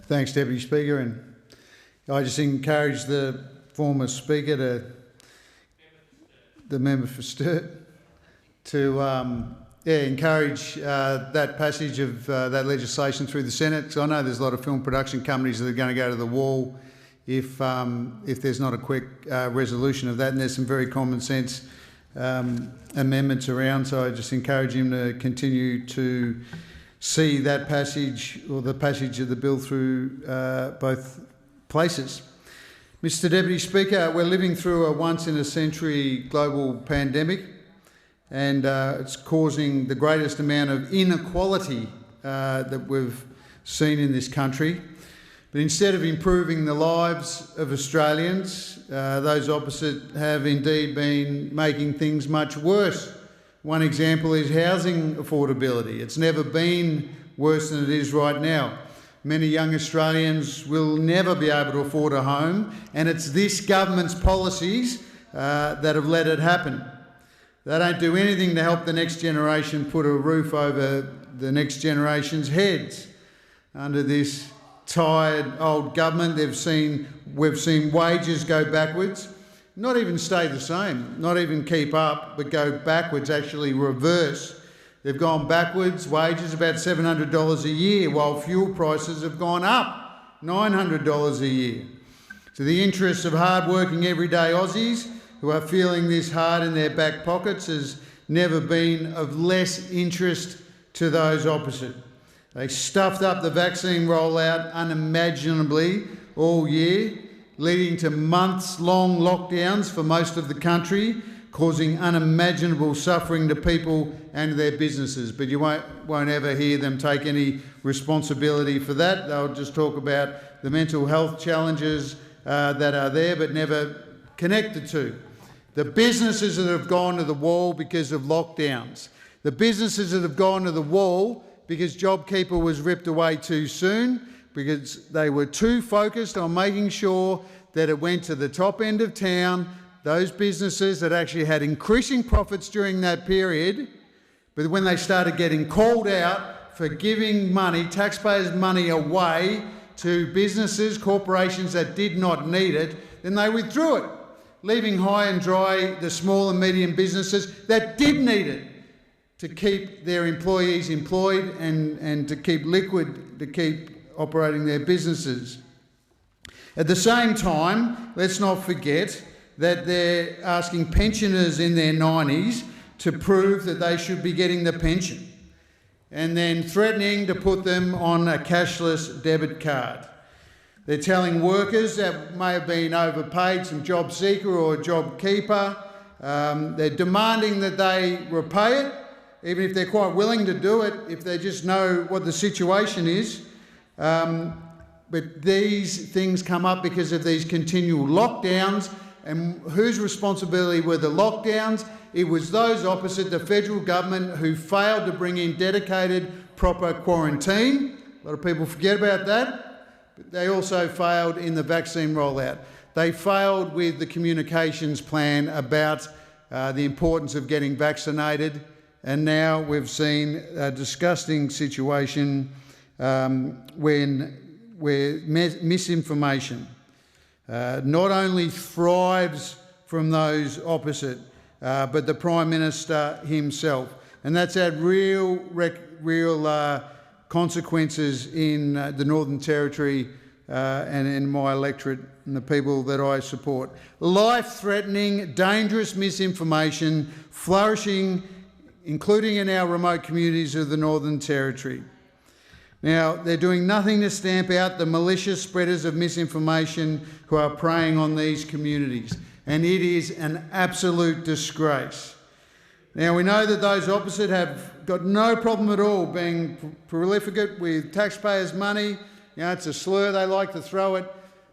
Thanks, Deputy Speaker, and I just encourage the former Speaker, the member for Sturt, to encourage that passage of that legislation through the Senate, because I know there's a lot of film production companies that are going to go to the wall if there's not a quick resolution of that, and there's some very common sense amendments around, so I just encourage him to continue to see that passage, or the passage of the bill, through both places. Mr Deputy Speaker, we're living through a once-in-a-century global pandemic, and it's causing the greatest amount of inequality that we've seen in this country. But instead of improving the lives of Australians, those opposite have indeed been making things much worse. One example is housing affordability. It's never been worse than it is right now. Many young Australians will never be able to afford a home, and it's this government's policies that have let it happen. They don't do anything to help the next generation put a roof over the next generation's heads. Under this tired old government, we've seen wages go backwards, not even stay the same, not even keep up, but go backwards, actually reverse. They've gone backwards, wages about $700 a year, while fuel prices have gone up $900 a year. So the interests of hard-working everyday Aussies who are feeling this hard in their back pockets has never been of less interest to those opposite. They stuffed up the vaccine rollout unimaginably all year, leading to months-long lockdowns for most of the country, causing unimaginable suffering to people and their businesses. But you won't ever hear them take any responsibility for that. They'll just talk about the mental health challenges that are there, but never connected to. The businesses that have gone to the wall because of lockdowns. The businesses that have gone to the wall because JobKeeper was ripped away too soon, because they were too focused on making sure that it went to the top end of town, those businesses that actually had increasing profits during that period, but when they started getting called out for giving money, taxpayers' money, away to businesses, corporations that did not need it, then they withdrew it, leaving high and dry the small and medium businesses that did need it to keep their employees employed and to keep liquid, to keep operating their businesses. At the same time, let's not forget that they're asking pensioners in their 90s to prove that they should be getting the pension, and then threatening to put them on a cashless debit card. They're telling workers that may have been overpaid, some job seeker or job keeper, they're demanding that they repay it, even if they're quite willing to do it, if they just know what the situation is. But these things come up because of these continual lockdowns. And whose responsibility were the lockdowns? It was those opposite the federal government who failed to bring in dedicated, proper quarantine. A lot of people forget about that. But they also failed in the vaccine rollout. They failed with the communications plan about the importance of getting vaccinated. And now we've seen a disgusting situation where misinformation not only thrives from those opposite, but the Prime Minister himself. And that's had real consequences in the Northern Territory and in my electorate and the people that I support. Life-threatening, dangerous misinformation flourishing, including in our remote communities of the Northern Territory. Now, they're doing nothing to stamp out the malicious spreaders of misinformation who are preying on these communities, and it is an absolute disgrace. Now, we know that those opposite have got no problem at all being prolific with taxpayers' money. You know, it's a slur they like to throw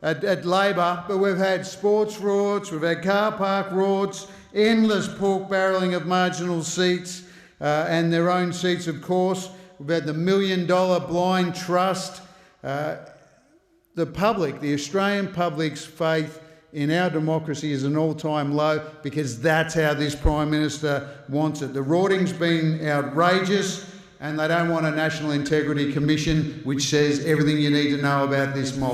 at Labor, but we've had sports rorts, we've had car park rorts, endless pork barrelling of marginal seats and their own seats, of course. We've had the $1 million blind trust. The public, the Australian public's faith in our democracy is an all-time low, because that's how this Prime Minister wants it. The rorting's been outrageous, and they don't want a National Integrity Commission which says everything you need to know about this mob.